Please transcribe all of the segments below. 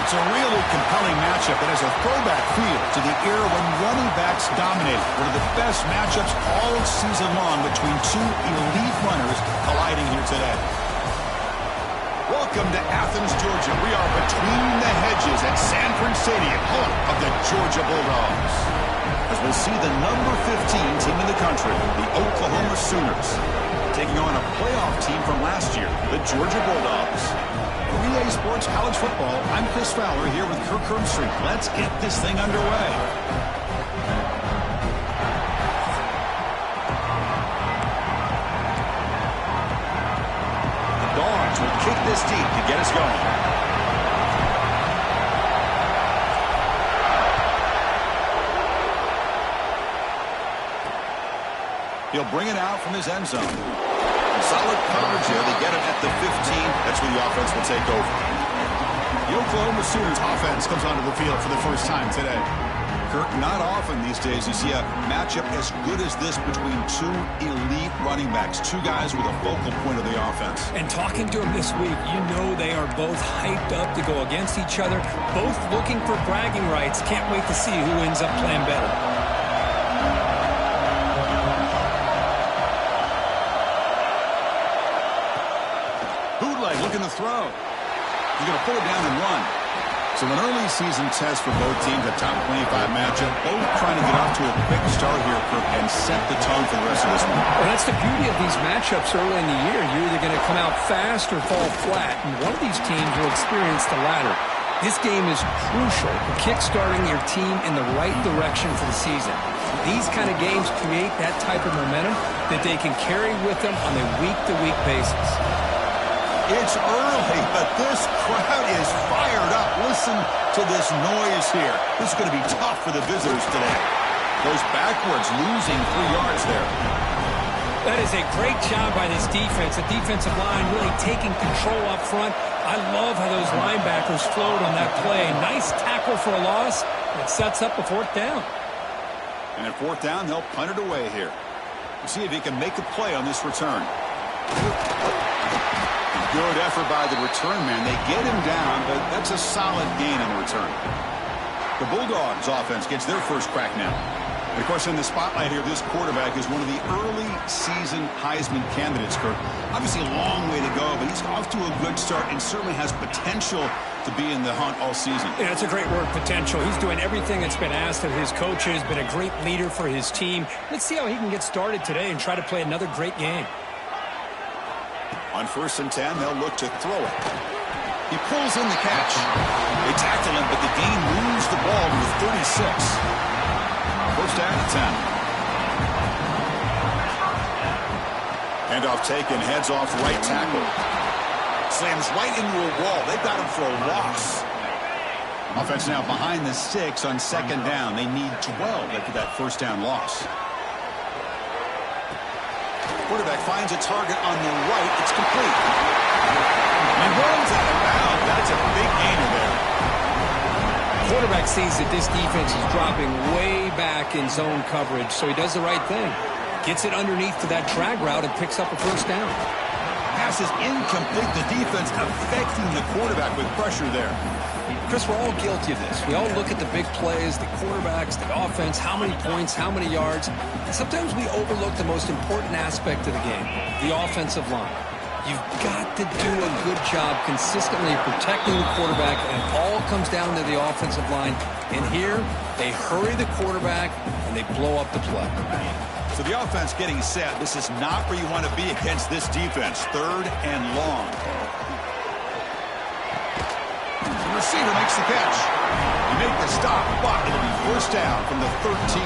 It's a really compelling matchup that has a throwback feel to the era when running backs dominated. One of the best matchups all season long between two elite runners colliding here today. Welcome to Athens, Georgia. We are between the hedges at Sanford Stadium, home of the Georgia Bulldogs. As we'll see the number 15 team in the country, the Oklahoma Sooners, taking on a playoff team from last year, the Georgia Bulldogs. For EA Sports College Football, I'm Chris Fowler here with Kirk Herbstreit. Let's get this thing underway. The Dogs will kick this deep to get us going. He'll bring it out from his end zone. Solid coverage here. They get it at the 15. That's where the offense will take over. The Oklahoma Sooners offense comes onto the field for the first time today. Kirk, not often these days you see a matchup as good as this between two elite running backs, two guys with a focal point of the offense. And talking to them this week, you know they are both hyped up to go against each other, both looking for bragging rights. Can't wait to see who ends up playing better. Looking to throw. He's going to pull it down and run. So an early season test for both teams, a top 25 matchup. Both trying to get off to a quick start here, Kirk, and set the tone for the rest of this one. Well, that's the beauty of these matchups early in the year. You're either going to come out fast or fall flat, and one of these teams will experience the latter. This game is crucial for kick-starting your team in the right direction for the season. These kind of games create that type of momentum that they can carry with them on a week-to-week basis. It's early, but this crowd is fired up. Listen to this noise here. This is going to be tough for the visitors today. Goes backwards, losing 3 yards there. That is a great job by this defense. The defensive line really taking control up front. I love how those linebackers flowed on that play. Nice tackle for a loss. It sets up a fourth down. And at fourth down, they'll punt it away here. We'll see if he can make a play on this return. Good effort by the return man. They get him down, but that's a solid gain on the return. The Bulldogs offense gets their first crack now. And of course, in the spotlight here, this quarterback is one of the early season Heisman candidates, Kirk. Obviously a long way to go, but he's off to a good start and certainly has potential to be in the hunt all season. Yeah, that's a great word, potential. He's doing everything that's been asked of his coaches, been a great leader for his team. Let's see how he can get started today and try to play another great game. On 1st and 10, they'll look to throw it. He pulls in the catch. They tackle him, but the gain moves the ball to the 36. First down at 10. Handoff taken, heads off right tackle. Slams right into a wall. They've got him for a loss. Offense now behind the 6 on 2nd down. They need 12 after that first down loss. Quarterback finds a target on the right. It's complete. And runs out of bounds. That's a big gainer there. Quarterback sees that this defense is dropping way back in zone coverage, so he does the right thing. Gets it underneath to that drag route and picks up a first down. Pass is incomplete. The defense affecting the quarterback with pressure there. Chris, we're all guilty of this. We all look at the big plays, the quarterbacks, the offense, how many points, how many yards. And sometimes we overlook the most important aspect of the game, the offensive line. You've got to do a good job consistently protecting the quarterback, and it all comes down to the offensive line. And here, they hurry the quarterback, and they blow up the play. So the offense getting set. This is not where you want to be against this defense. 3rd and long. The receiver makes the catch. He made the stop, but it'll be first down from the 13.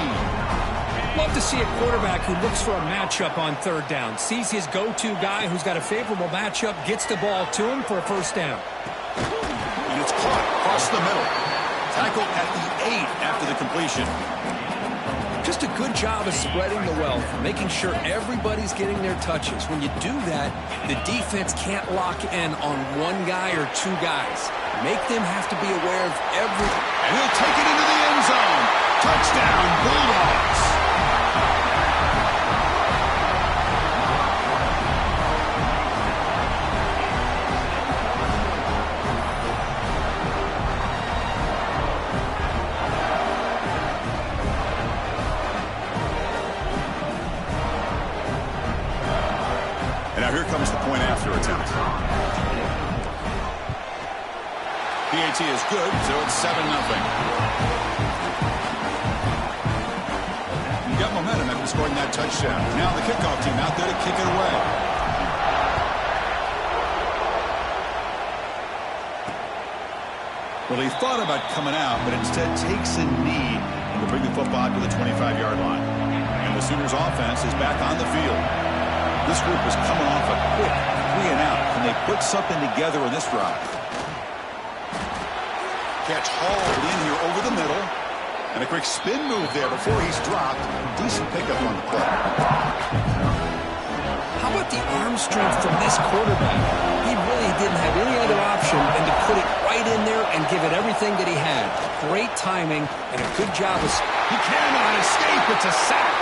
Love to see a quarterback who looks for a matchup on 3rd down. Sees his go-to guy who's got a favorable matchup, gets the ball to him for a first down. And it's caught across the middle. Tackled at the 8 after the completion. Just a good job of spreading the wealth, making sure everybody's getting their touches. When you do that, the defense can't lock in on one guy or two guys. Make them have to be aware of every... And he'll take it into the end zone. Touchdown, Bulldogs. PAT is good, so it's 7-0. You got momentum after scoring that touchdown. Now the kickoff team out there to kick it away. Well, he thought about coming out, but instead takes a knee to bring the football to the 25-yard line. And the Sooners offense is back on the field. This group is coming off a quick 3-and-out. Can they put something together in this drive? Catch hauled in here over the middle. And a quick spin move there before he's dropped. Decent pickup on the play. How about the arm strength from this quarterback? He really didn't have any other option than to put it right in there and give it everything that he had. Great timing and a good job of... He cannot escape. It's a sack.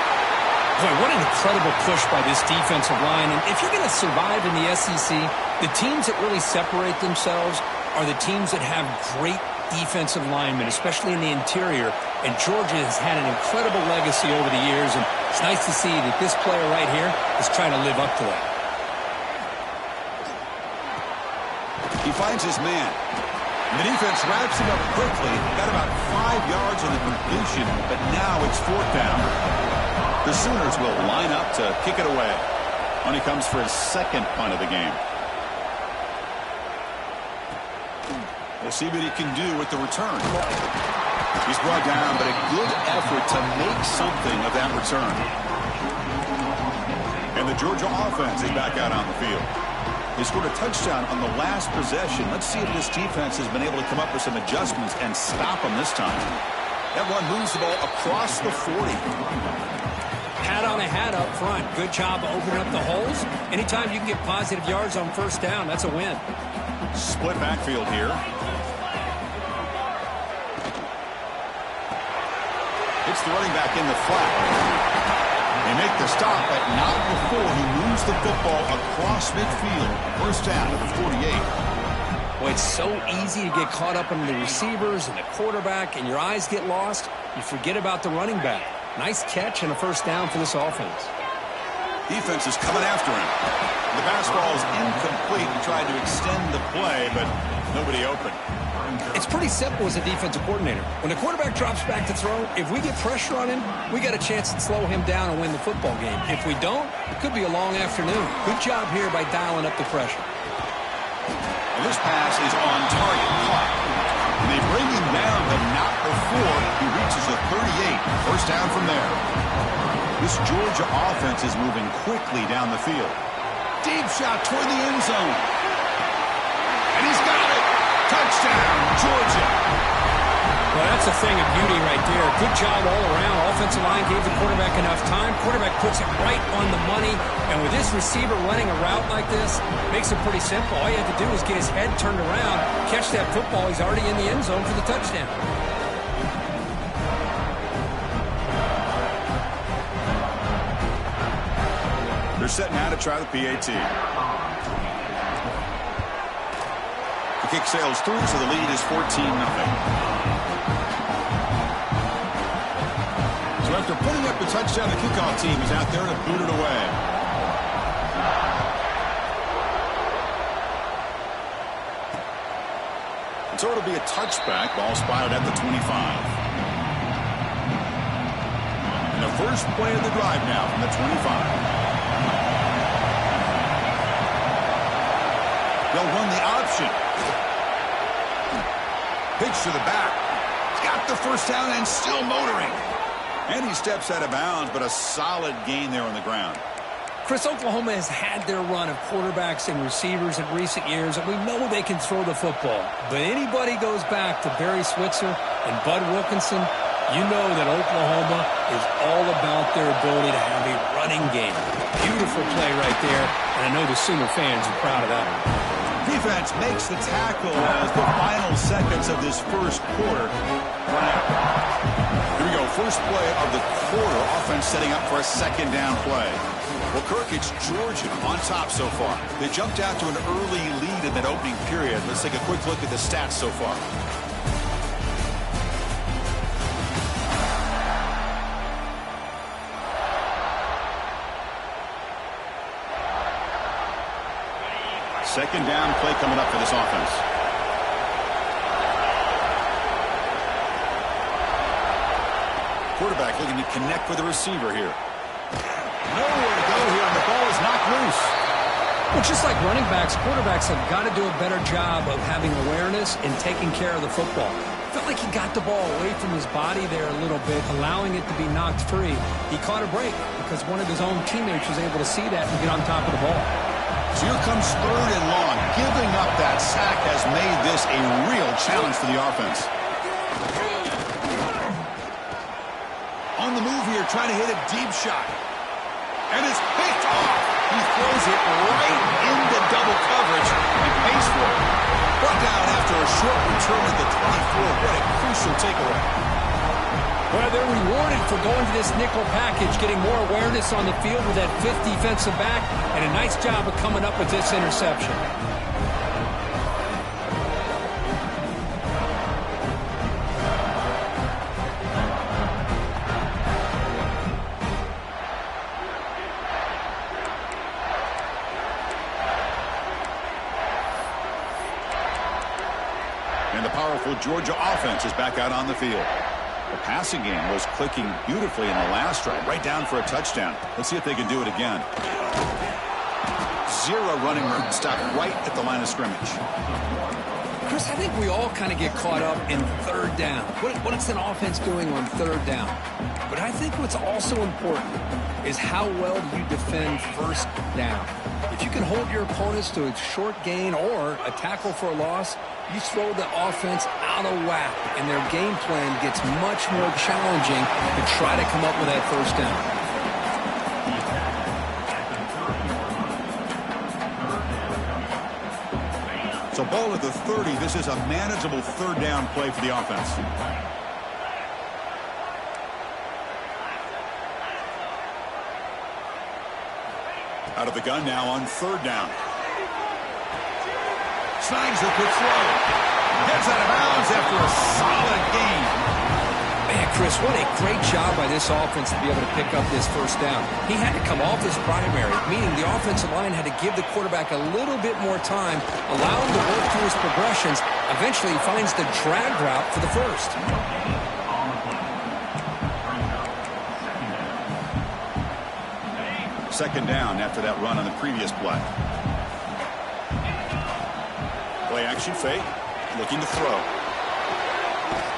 Boy, what an incredible push by this defensive line. And if you're going to survive in the SEC, the teams that really separate themselves are the teams that have great defensive linemen, especially in the interior. And Georgia has had an incredible legacy over the years, and it's nice to see that this player right here is trying to live up to that. He finds his man. The defense wraps him up quickly. Got about 5 yards on the completion, but now it's 4th down. The Sooners will line up to kick it away. When he comes for his second punt of the game. We'll see what he can do with the return. He's brought down, but a good effort to make something of that return. And the Georgia offense is back out on the field. They scored a touchdown on the last possession. Let's see if this defense has been able to come up with some adjustments and stop them this time. That one moves the ball across the 40. Hat on a hat up front. Good job opening up the holes. Anytime you can get positive yards on first down, that's a win. Split backfield here. It's the running back in the flat. They make the stop, but not before he moves the football across midfield. First down at the 48. Well, it's so easy to get caught up in the receivers and the quarterback, and your eyes get lost. You forget about the running back. Nice catch and a first down for this offense. Defense is coming after him. The pass ball is incomplete and tried to extend the play, but nobody open. It's pretty simple as a defensive coordinator. When the quarterback drops back to throw, if we get pressure on him, we got a chance to slow him down and win the football game. If we don't, it could be a long afternoon. Good job here by dialing up the pressure. And this pass is on target. Caught. And they bring him down, but not before he reaches the 38. First down from there. This Georgia offense is moving quickly down the field. Deep shot toward the end zone. And he's got it. Touchdown, Georgia. Well, that's a thing of beauty right there. Good job all around. Offensive line gave the quarterback enough time. Quarterback puts it right on the money. And with this receiver running a route like this, makes it pretty simple. All you have to do is get his head turned around, catch that football. He's already in the end zone for the touchdown. They're setting out to try the PAT. The kick sails through, so the lead is 14-0. So after putting up the touchdown, the kickoff team is out there to boot it away. So it'll be a touchback. Ball spotted at the 25. And the first play of the drive now from the 25. They'll run the option. Pitch to the back. He's got the first down and still motoring. And he steps out of bounds, but a solid gain there on the ground. Chris, Oklahoma has had their run of quarterbacks and receivers in recent years, and we know they can throw the football. But anybody goes back to Barry Switzer and Bud Wilkinson, you know that Oklahoma is all about their ability to have a running game. Beautiful play right there, and I know the Sooner fans are proud of that one. Defense makes the tackle as the final seconds of this first quarter run out. Here we go, first play of the quarter. Offense setting up for a second down play. Well, Kirk, it's Georgia on top so far. They jumped out to an early lead in that opening period. Let's take a quick look at the stats so far. Second down play coming up for this offense. quarterback looking to connect with the receiver here. Nowhere to go here, and the ball is knocked loose. Well, just like running backs, quarterbacks have got to do a better job of having awareness and taking care of the football. Felt like he got the ball away from his body there a little bit, allowing it to be knocked free. He caught a break because one of his own teammates was able to see that and get on top of the ball. So here comes 3rd and long. Giving up that sack has made this a real challenge for the offense. On the move here, trying to hit a deep shot. And it's picked off. He throws it right into double coverage and pays for it. Brought down after a short return at the 24. What a crucial takeaway. Well, they're rewarded for going to this nickel package, getting more awareness on the field with that 5th defensive back, and a nice job of coming up with this interception. And the powerful Georgia offense is back out on the field. The passing game was clicking beautifully in the last drive, right down for a touchdown. Let's see if they can do it again. 0 running room, stopped right at the line of scrimmage. Chris, I think we all kind of get caught up in 3rd down. What is an offense doing on 3rd down? But I think what's also important is how well do you defend 1st down. If you can hold your opponents to a short gain or a tackle for a loss, you throw the offense out of whack, and their game plan gets much more challenging to try to come up with that 1st down. So ball at the 30. This is a manageable 3rd down play for the offense. Out of the gun now on 3rd down. Snags a quick throw. Heads out of bounds after a solid gain. Man, Chris, what a great job by this offense to be able to pick up this 1st down. He had to come off his primary, meaning the offensive line had to give the quarterback a little bit more time, allow him to work through his progressions. Eventually, he finds the drag route for the 1st. Second down after that run on the previous play. Play action fake, looking to throw.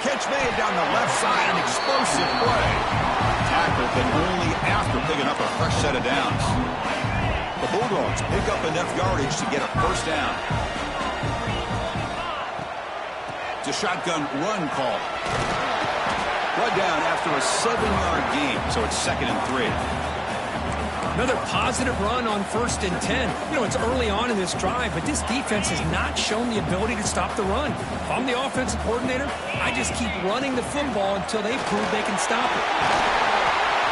Catch made down the left side, an explosive play. Tackle, but only after picking up a fresh set of downs. The Bulldogs pick up enough yardage to get a 1st down. It's a shotgun run call. Run down after a 7-yard gain, so it's 2nd and 3. Another positive run on 1st and 10. You know, it's early on in this drive, but this defense has not shown the ability to stop the run. If I'm the offensive coordinator, I just keep running the football until they prove they can stop it.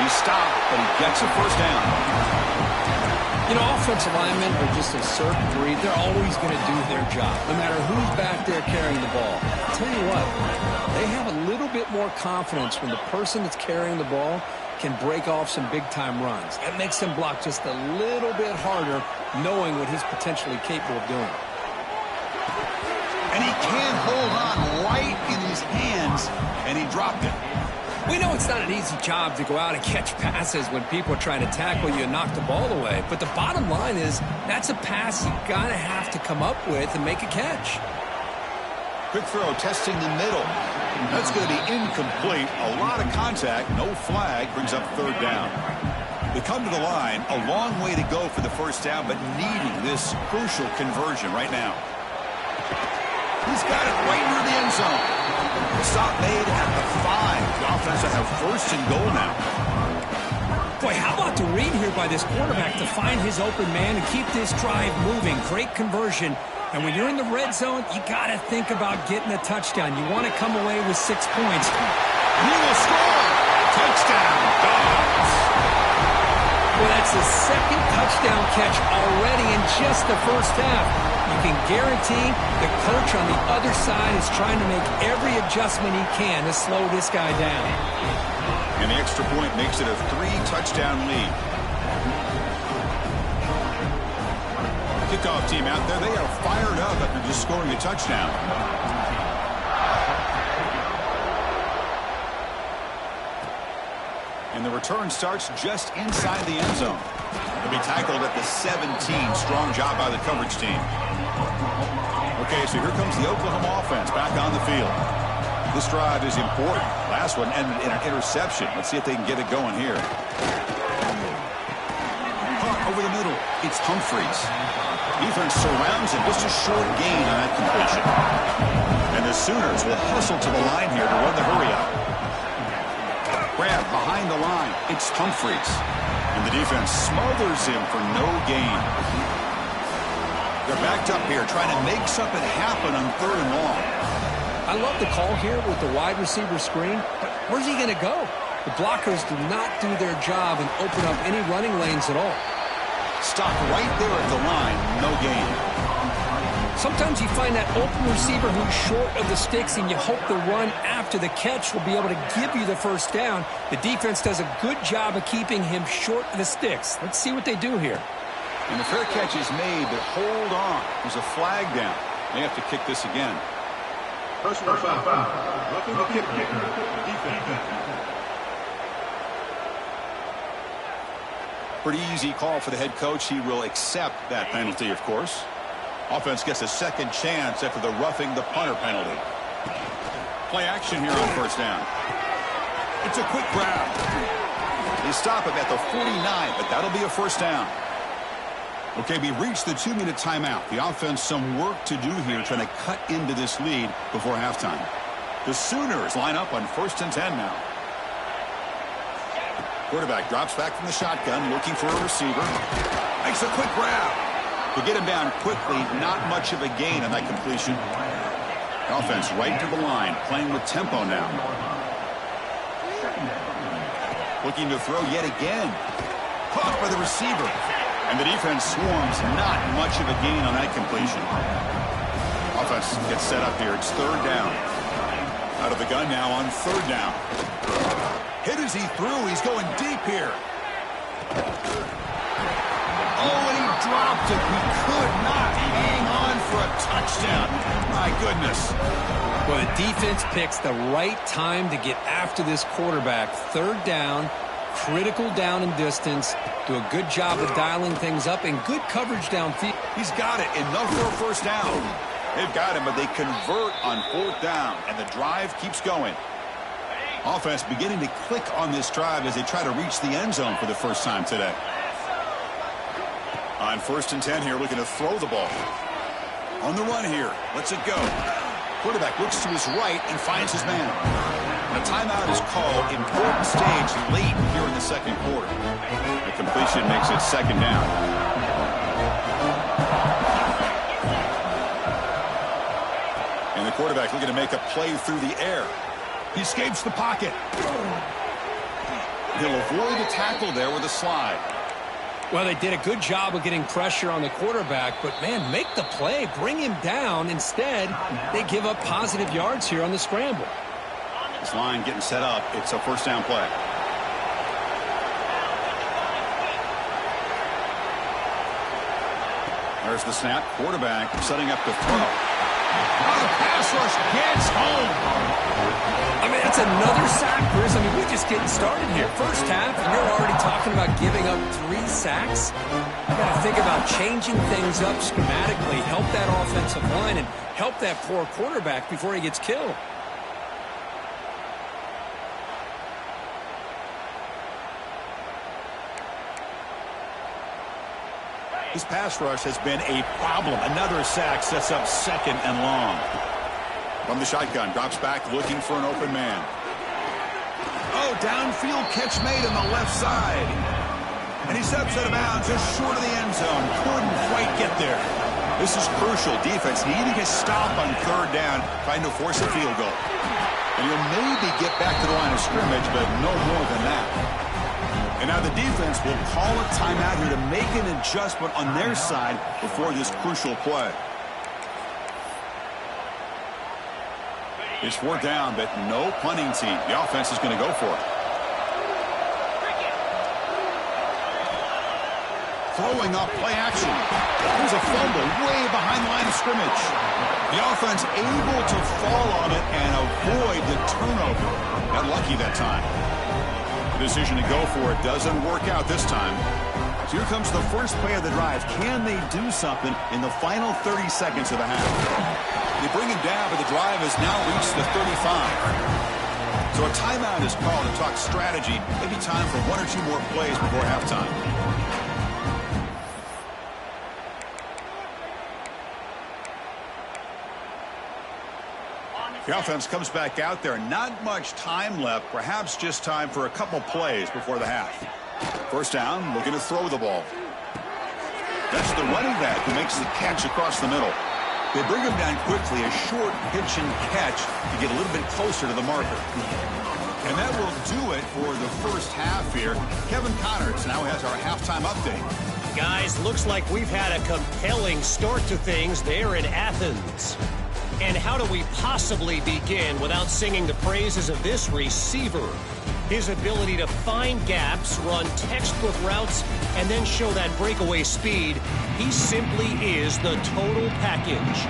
He stopped, but he gets a 1st down. You know, offensive linemen are just a certain breed. They're always going to do their job, no matter who's back there carrying the ball. I'll tell you what, they have a little bit more confidence when the person that's carrying the ball can break off some big-time runs. That makes him block just a little bit harder, knowing what he's potentially capable of doing. And he can't hold on right in his hands, and he dropped it. We know it's not an easy job to go out and catch passes when people are trying to tackle you and knock the ball away. But the bottom line is that's a pass you got to have to come up with and make a catch. Quick throw, testing the middle. That's going to be incomplete. A lot of contact, no flag, brings up 3rd down. They come to the line, a long way to go for the 1st down, but needing this crucial conversion right now. He's got it right near the end zone. The stop made at the 5. The offense will have 1st and goal now. Boy, how about the read here by this quarterback to find his open man and keep this drive moving. Great conversion. And when you're in the red zone, you got to think about getting a touchdown. You want to come away with 6 points. He will score. Touchdown, Dogs. Well, that's his 2nd touchdown catch already in just the 1st half. You can guarantee the coach on the other side is trying to make every adjustment he can to slow this guy down. And the extra point makes it a 3-touchdown lead. Kickoff team out there, they are fired up after just scoring a touchdown. And the return starts just inside the end zone. He'll be tackled at the 17. Strong job by the coverage team. Okay, so here comes the Oklahoma offense back on the field. This drive is important. Last one ended in an interception. Let's see if they can get it going here. Over the middle, it's Humphreys. Defense surrounds him. Just a short gain on that completion. And the Sooners will hustle to the line here to run the hurry up. Grab behind the line. It's Humphreys. And the defense smothers him for no gain. They're backed up here trying to make something happen on 3rd and long. I love the call here with the wide receiver screen, but where's he going to go? The blockers do not do their job and open up any running lanes at all. Stop right there at the line, no gain. Sometimes you find that open receiver who's short of the sticks, and you hope the run after the catch will be able to give you the first down. The defense does a good job of keeping him short of the sticks. Let's see what they do here. And the fair catch is made, but hold on. There's a flag down. They have to kick this again. Personal foul. Kicker. Defense. Pretty easy call for the head coach. He will accept that penalty, of course. Offense gets a second chance after the roughing the punter penalty. Play action here on 1st down. It's a quick grab. They stop him at the 49, but that'll be a 1st down. Okay, we reached the 2-minute timeout. The offense some work to do here trying to cut into this lead before halftime. The Sooners line up on 1st and 10 now. Quarterback drops back from the shotgun, looking for a receiver. Makes a quick grab. To get him down quickly, not much of a gain on that completion. Offense right to the line, playing with tempo now. Looking to throw yet again. Caught by the receiver. And the defense swarms, not much of a gain on that completion. Offense gets set up here. It's 3rd down. Out of the gun now on 3rd down. Hit as he threw. He's going deep here. Oh, and he dropped it. He could not hang on for a touchdown. My goodness. Well, the defense picks the right time to get after this quarterback. 3rd down, critical down and distance. Do a good job of dialing things up and good coverage downfield. He's got it. Enough for a 1st down. They've got him, but they convert on 4th down, and the drive keeps going. Offense beginning to click on this drive as they try to reach the end zone for the first time today. On 1st and 10 here, looking to throw the ball. On the run here. Lets it go. Quarterback looks to his right and finds his man. And a timeout is called. Important stage late here in the 2nd quarter. The completion makes it 2nd down. And the quarterback looking to make a play through the air. He escapes the pocket. He'll avoid a tackle there with a slide. Well, they did a good job of getting pressure on the quarterback, but, man, make the play. Bring him down. Instead, they give up positive yards here on the scramble. This line getting set up. It's a 1st down play. There's the snap. Quarterback setting up to throw. Oh, the pass rush gets home. I mean, that's another sack, Chris. I mean, we're just getting started here. First half, and you're already talking about giving up 3 sacks. You got to think about changing things up schematically, help that offensive line, and help that poor quarterback before he gets killed. This pass rush has been a problem. Another sack sets up 2nd and long. From the shotgun, drops back looking for an open man. Oh, downfield catch made on the left side. And he steps out of bounds just short of the end zone. Couldn't quite get there. This is crucial. Defense needing a stop on 3rd down, trying to force a field goal. And he'll maybe get back to the line of scrimmage, but no more than that. And now the defense will call a timeout here to make an adjustment on their side before this crucial play. It's 4th down, but no punting team. The offense is going to go for it. Throwing up play action. There's a fumble way behind the line of scrimmage. The offense able to fall on it and avoid the turnover. Got lucky that time. The decision to go for it doesn't work out this time. So here comes the first play of the drive. Can they do something in the final 30 seconds of the half? They bring him down, but the drive has now reached the 35. So a timeout is called to talk strategy. Maybe time for one or two more plays before halftime. The offense comes back out there. Not much time left. Perhaps just time for a couple plays before the half. First down, looking to throw the ball. That's the running back who makes the catch across the middle. They bring him down quickly, a short pitch and catch to get a little bit closer to the marker. And that will do it for the first half here. Kevin Connors now has our halftime update. Guys, looks like we've had a compelling start to things there in Athens. And how do we possibly begin without singing the praises of this receiver? His ability to find gaps, run textbook routes, and then show that breakaway speed. He simply is the total package.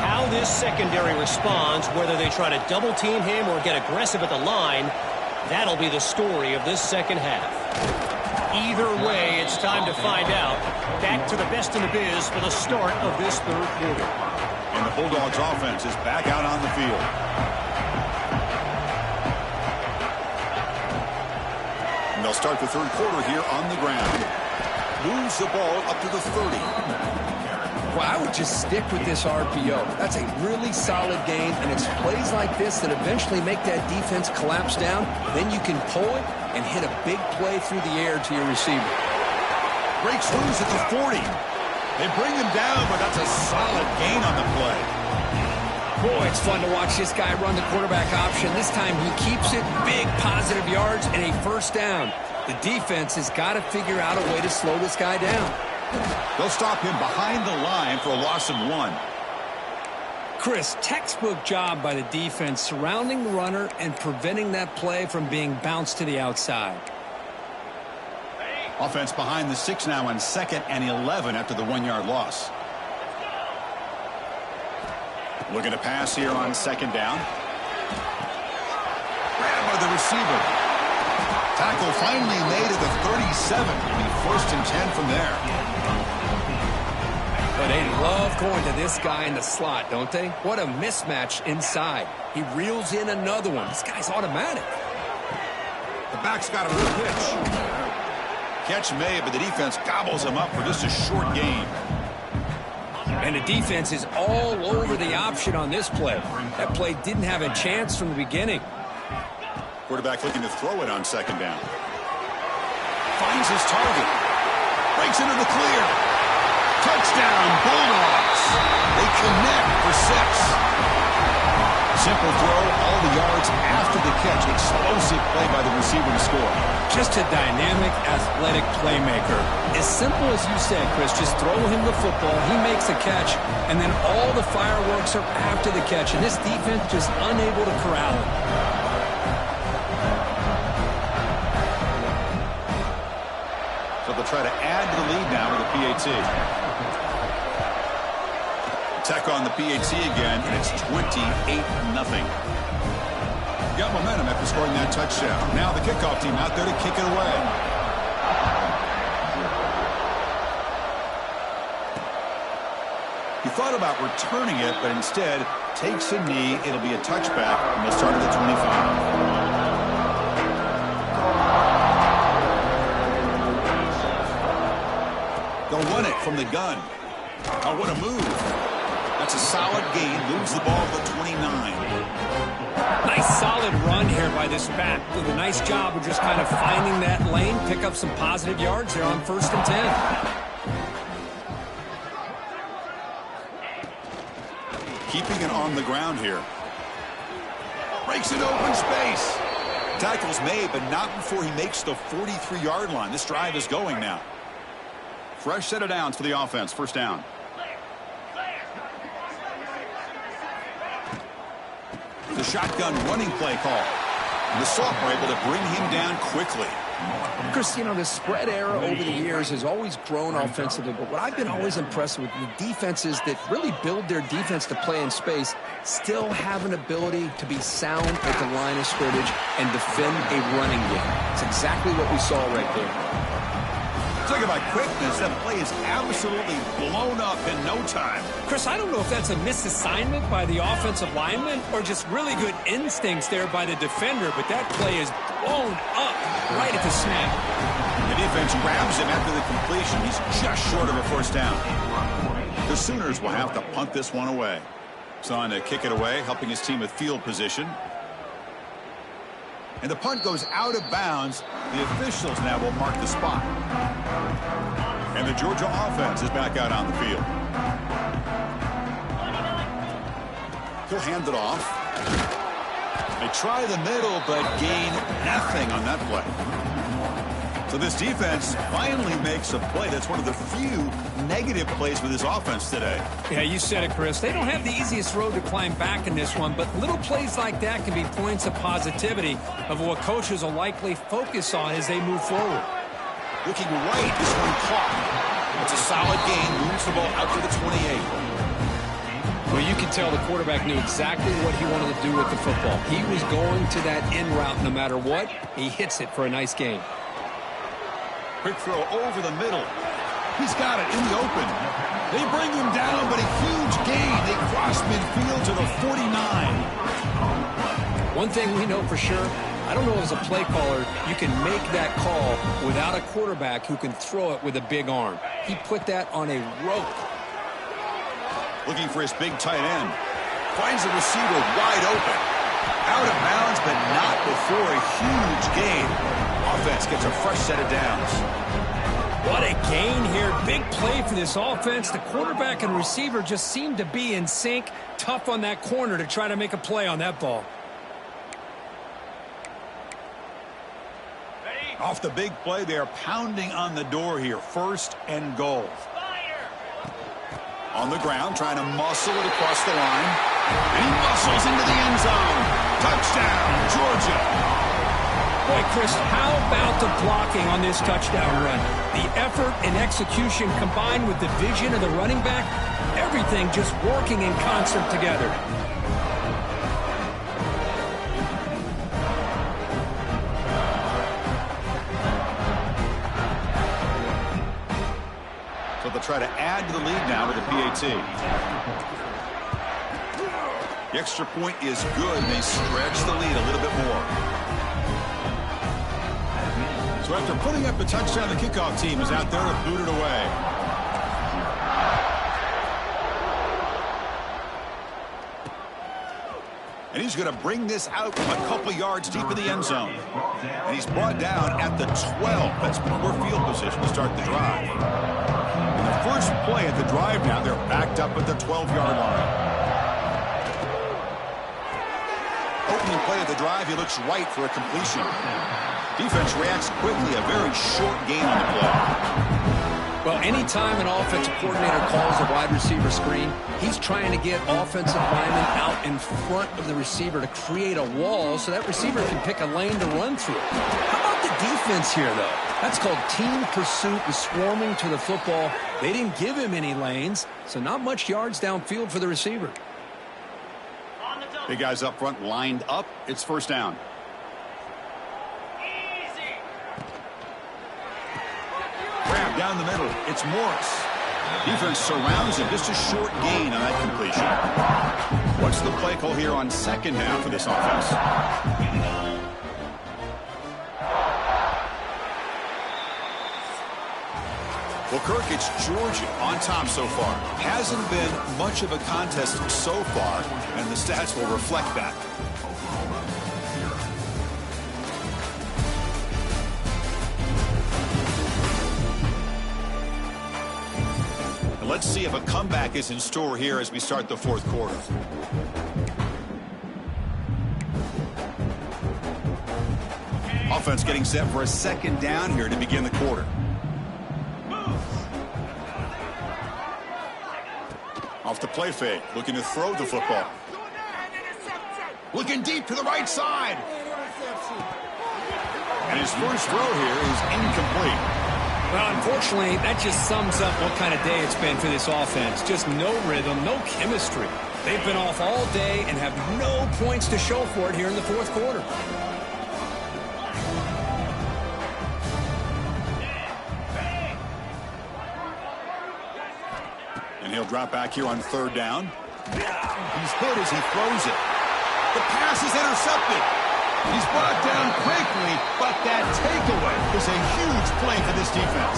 How this secondary responds, whether they try to double team him or get aggressive at the line, that'll be the story of this second half. Either way, it's time to find out. Back to the best in the biz for the start of this third quarter. And the Bulldogs offense is back out on the field. And they'll start the third quarter here on the ground. Moves the ball up to the 30. Well, I would just stick with this RPO. That's a really solid game, and it's plays like this that eventually make that defense collapse down. Then you can pull it and hit a big play through the air to your receiver. Breaks loose at the 40. They bring him down, but that's a solid gain on the play. Boy, it's fun to watch this guy run the quarterback option. This time he keeps it, big positive yards, and a first down. The defense has got to figure out a way to slow this guy down. They'll stop him behind the line for a loss of 1. Chris, textbook job by the defense surrounding the runner and preventing that play from being bounced to the outside. Offense behind the 6 now on 2nd and 11 after the 1-yard loss. Looking to pass here on 2nd down. Grabbed by the receiver. Tackle finally made at the 37. It'll be 1st and 10 from there. But they love going to this guy in the slot, don't they? What a mismatch inside. He reels in another one. This guy's automatic. The back's got a real pitch. Catch made, but the defense gobbles him up for just a short gain. And the defense is all over the option on this play. That play didn't have a chance from the beginning. Quarterback looking to throw it on 2nd down. Finds his target. Breaks into the clear. Touchdown, Bulldogs. They connect for 6. Simple throw, all the yards after the catch. Explosive play by the receiver to score. Just a dynamic, athletic playmaker. As simple as you said, Chris, just throw him the football, he makes a catch, and then all the fireworks are after the catch, and this defense just unable to corral him. So they'll try to add to the lead now with a PAT. Attack on the PAT again, and it's 28-0. Got momentum after scoring that touchdown. Now the kickoff team out there to kick it away. He thought about returning it, but instead takes a knee. It'll be a touchback, and they'll start at the 25. They'll run it from the gun. Oh, what a move. That's a solid gain. Moves the ball to the 29. Nice solid run here by this back. Did a nice job of just kind of finding that lane, pick up some positive yards there on 1st and 10. Keeping it on the ground here. Breaks it open space. Tackle's made, but not before he makes the 43-yard line. This drive is going now. Fresh set of downs for the offense. 1st down. The shotgun running play call. And the Soft were able to bring him down quickly. Chris, you know, the spread era over the years has always grown offensively, but what I've been always impressed with the defenses that really build their defense to play in space still have an ability to be sound at the line of scrimmage and defend a running game. It's exactly what we saw right there. Talk about quickness. That play is absolutely blown up in no time. Chris, I don't know if that's a misassignment by the offensive lineman or just really good instincts there by the defender, but that play is blown up right at the snap. The defense grabs him after the completion. He's just short of a first down. The Sooners will have to punt this one away. He's on to kick it away, helping his team with field position. And the punt goes out of bounds. The officials now will mark the spot. And the Georgia offense is back out on the field. He'll hand it off. They try the middle, but gain nothing on that play. So this defense finally makes a play. That's one of the few negative plays with his offense today. Yeah, you said it, Chris. They don't have the easiest road to climb back in this one, but little plays like that can be points of positivity of what coaches will likely focus on as they move forward. Looking right, this one caught. It's a solid gain, moves the ball out to the 28. Well, you can tell the quarterback knew exactly what he wanted to do with the football. He was going to that in route no matter what. He hits it for a nice gain. Quick throw over the middle. He's got it in the open. They bring him down, but a huge gain. They cross midfield to the 49. One thing we know for sure, I don't know as a play caller, you can make that call without a quarterback who can throw it with a big arm. He put that on a rope. Looking for his big tight end. Finds the receiver wide open. Out of bounds, but not before a huge gain. Offense gets a fresh set of downs. What a gain here. Big play for this offense. The quarterback and receiver just seem to be in sync. Tough on that corner to try to make a play on that ball. Off the big play, they are pounding on the door here. 1st and goal. On the ground, trying to muscle it across the line. And he muscles into the end zone. Touchdown, Georgia. Boy, Chris, how about the blocking on this touchdown run? The effort and execution combined with the vision of the running back, everything just working in concert together. So they'll try to add to the lead now with the PAT. The extra point is good. They stretch the lead a little bit more. So after putting up a touchdown, the kickoff team is out there to boot it away. And he's going to bring this out a couple yards deep in the end zone. And he's brought down at the 12. That's poor field position to start the drive. And the first play at the drive now, they're backed up at the 12-yard line. Opening play at the drive, he looks right for a completion. Defense reacts quickly, a very short gain on the play. Well, anytime an offensive coordinator calls a wide receiver screen, he's trying to get offensive linemen out in front of the receiver to create a wall so that receiver can pick a lane to run through. How about the defense here, though? That's called team pursuit and swarming to the football. They didn't give him any lanes, so not much yards downfield for the receiver. Big guys up front lined up. It's 1st down. Grab down the middle. It's Morris. Defense surrounds him. Just a short gain on that completion. What's the play call here on 2nd down for this offense? Well, Kirk, it's Georgia on top so far. Hasn't been much of a contest so far, and the stats will reflect that. Let's see if a comeback is in store here as we start the 4th quarter. Offense getting set for a 2nd down here to begin the quarter. Off the play fake, looking to throw the football. Looking deep to the right side. And his first throw here is incomplete. Well, unfortunately, that just sums up what kind of day it's been for this offense. Just no rhythm, no chemistry. They've been off all day and have no points to show for it here in the fourth quarter. And he'll drop back here on third down. He's hit as he throws it. The pass is intercepted. He's brought down quickly, but that takeaway is a huge play for this defense.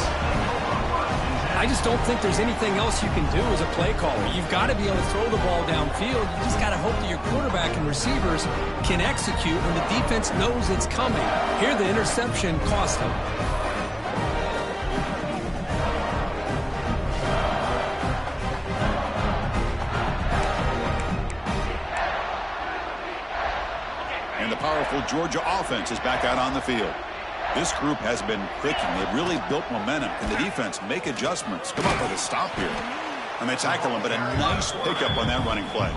I just don't think there's anything else you can do as a play caller. You've got to be able to throw the ball downfield. You just got to hope that your quarterback and receivers can execute when the defense knows it's coming. Here, the interception cost them. And the powerful Georgia offense is back out on the field. This group has been clicking. They've really built momentum. Can the defense make adjustments? Come up with a stop here. And they tackle him, but a nice pickup on that running play.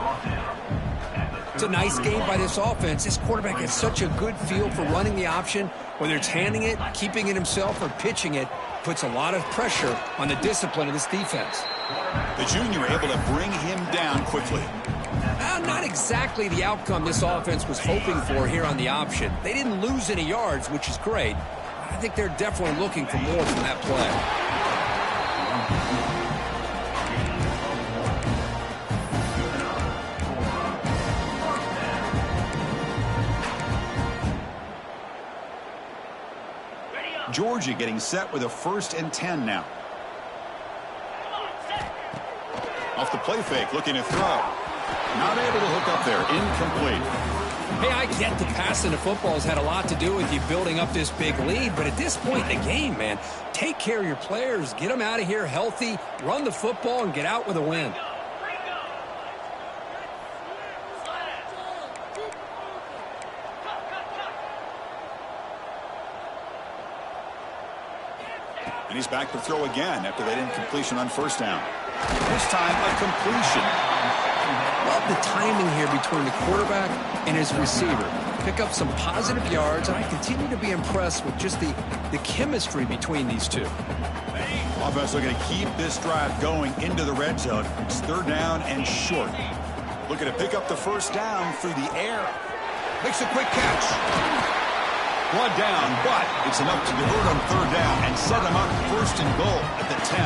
It's a nice game by this offense. This quarterback has such a good feel for running the option. Whether it's handing it, keeping it himself, or pitching it, puts a lot of pressure on the discipline of this defense. The junior able to bring him down quickly. Not exactly the outcome this offense was hoping for here on the option. They didn't lose any yards, which is great. I think they're definitely looking for more from that play. Georgia getting set with a 1st and 10 now. Off the play fake, looking to throw. Not able to hook up there. Incomplete. Hey, I get the passing of football has had a lot to do with you building up this big lead, but at this point in the game, man, take care of your players. Get them out of here healthy, run the football, and get out with a win. And he's back to throw again after that incompletion on 1st down. This time, a completion. Love the timing here between the quarterback and his receiver. Pick up some positive yards, and I continue to be impressed with just the chemistry between these two. Offense looking to keep this drive going into the red zone. It's 3rd down and short. Looking to pick up the 1st down through the air. Makes a quick catch. Blood down, but it's enough to divert on 3rd down and set him up 1st and goal at the 10.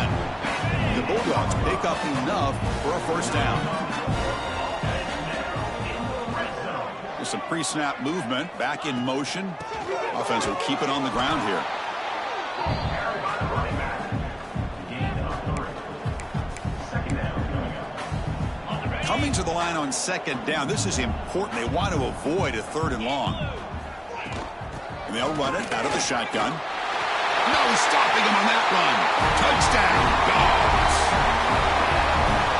The Bulldogs pick up enough for a 1st down. With some pre-snap movement, back in motion. Offense will keep it on the ground here. Coming to the line on 2nd down. This is important. They want to avoid a 3rd and long. And they'll run it out of the shotgun. No stopping him on that run. Touchdown, Dogs.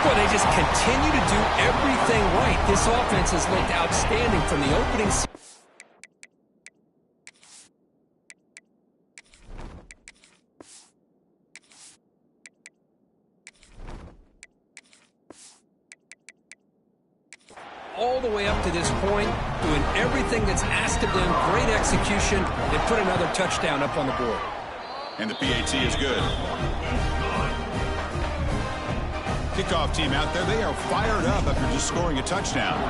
Boy, they just continue to do everything right. This offense has looked outstanding from the opening season. All the way up to this point, doing everything that's asked of them. Great execution. They put another touchdown up on the board. And the PAT is good. Kickoff team out there, they are fired up after just scoring a touchdown.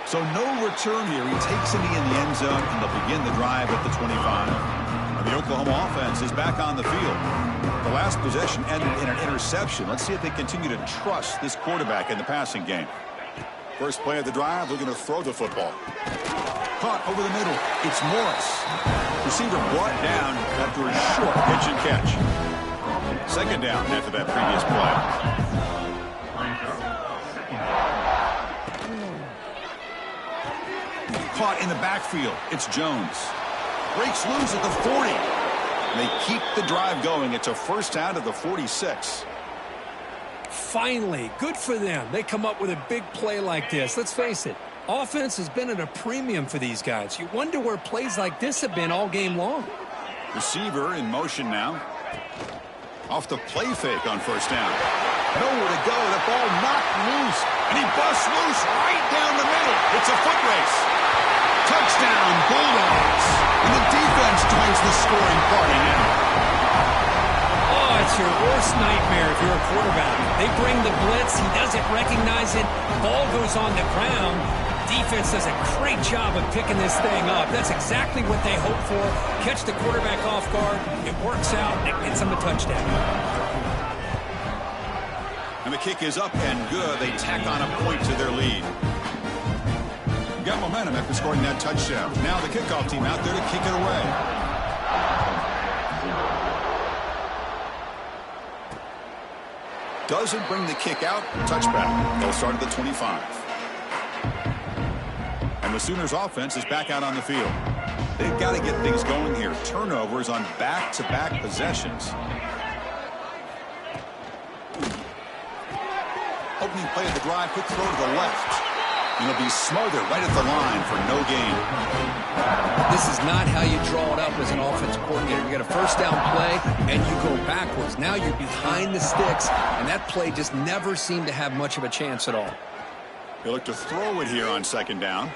So no return here. He takes it in the end zone, and they'll begin the drive at the 25. And the Oklahoma offense is back on the field. The last possession ended in an interception. Let's see if they continue to trust this quarterback in the passing game. First play of the drive, looking to throw the football. Caught over the middle. It's Morris. Receiver brought down after a short pitch and catch. 2nd down after that previous play. Caught in the backfield. It's Jones. Breaks loose at the 40. They keep the drive going. It's a 1st down to the 46. Finally, good for them. They come up with a big play like this. Let's face it, offense has been at a premium for these guys. You wonder where plays like this have been all game long. Receiver in motion now. Off the play fake on first down. Nowhere to go. The ball knocked loose. And he busts loose right down the middle. It's a foot race. Touchdown, Bulldogs. And the defense joins the scoring party now. Oh, it's your worst nightmare if you're a quarterback. They bring the blitz. He doesn't recognize it. Ball goes on the ground. Defense does a great job of picking this thing up. That's exactly what they hope for. Catch the quarterback off guard. It works out. It gets them a touchdown. And the kick is up and good. They tack on a point to their lead. Got momentum after scoring that touchdown. Now the kickoff team out there to kick it away. Doesn't bring the kick out. Touchback. They'll start at the 25. And the Sooners offense is back out on the field. They've got to get things going here. Turnovers on back-to-back possessions. Opening play of the drive, quick throw to the left. And it'll be smothered right at the line for no gain. This is not how you draw it up as an offensive coordinator. You got a first down play, and you go backwards. Now you're behind the sticks, and that play just never seemed to have much of a chance at all. They look to throw it here on second down.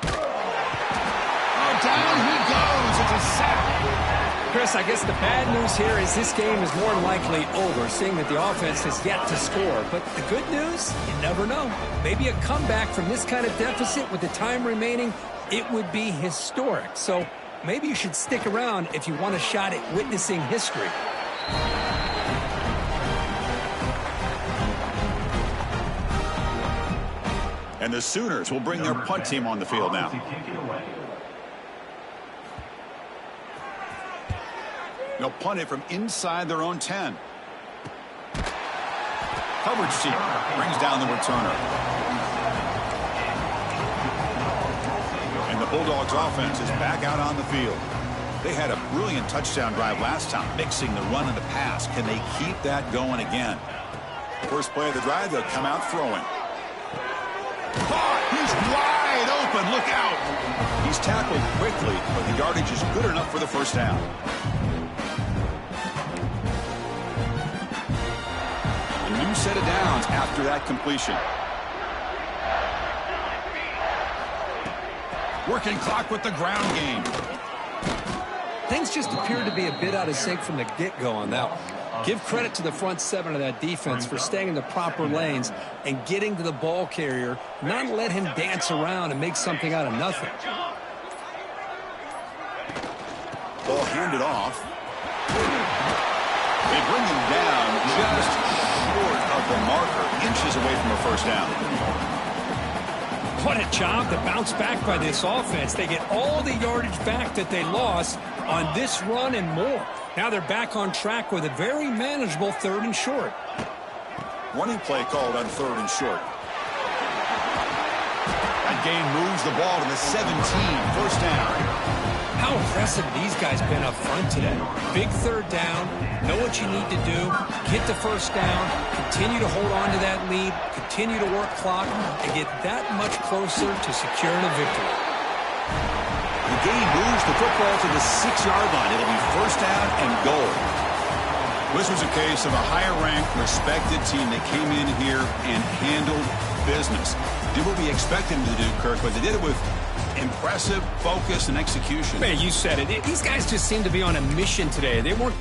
Oh, down he goes. It's a sack. Chris, I guess the bad news here is this game is more than likely over, seeing that the offense has yet to score. But the good news, you never know. Maybe a comeback from this kind of deficit with the time remaining, it would be historic. So maybe you should stick around if you want a shot at witnessing history. And the Sooners will bring their punt team on the field now. They'll punt it from inside their own 10. Coverage team brings down the returner. And the Bulldogs offense is back out on the field. They had a brilliant touchdown drive last time, mixing the run and the pass. Can they keep that going again? First play of the drive, they'll come out throwing. He's wide open. Look out. He's tackled quickly, but the yardage is good enough for the first down. A new set of downs after that completion. Working clock with the ground game. Things just appeared to be a bit out of sync from the get-go on that one. Give credit to the front seven of that defense for staying in the proper lanes and getting to the ball carrier, not let him dance around and make something out of nothing. Ball handed off. They bring him down just short of the marker, inches away from a first down. What a job to bounce back by this offense. They get all the yardage back that they lost on this run and more. Now they're back on track with a very manageable 3rd and short. Running play called on 3rd and short. That gain moves the ball to the 17, first down. How impressive these guys been up front today. Big 3rd down, know what you need to do, get the first down, continue to hold on to that lead, continue to work clock, and get that much closer to securing a victory. The game moves the football to the 6-yard line. It'll be first down and goal. This was a case of a higher-ranked, respected team that came in here and handled business. Did what we expected them to do, Kirk, but they did it with impressive focus and execution. Man, you said it. These guys just seem to be on a mission today. They weren't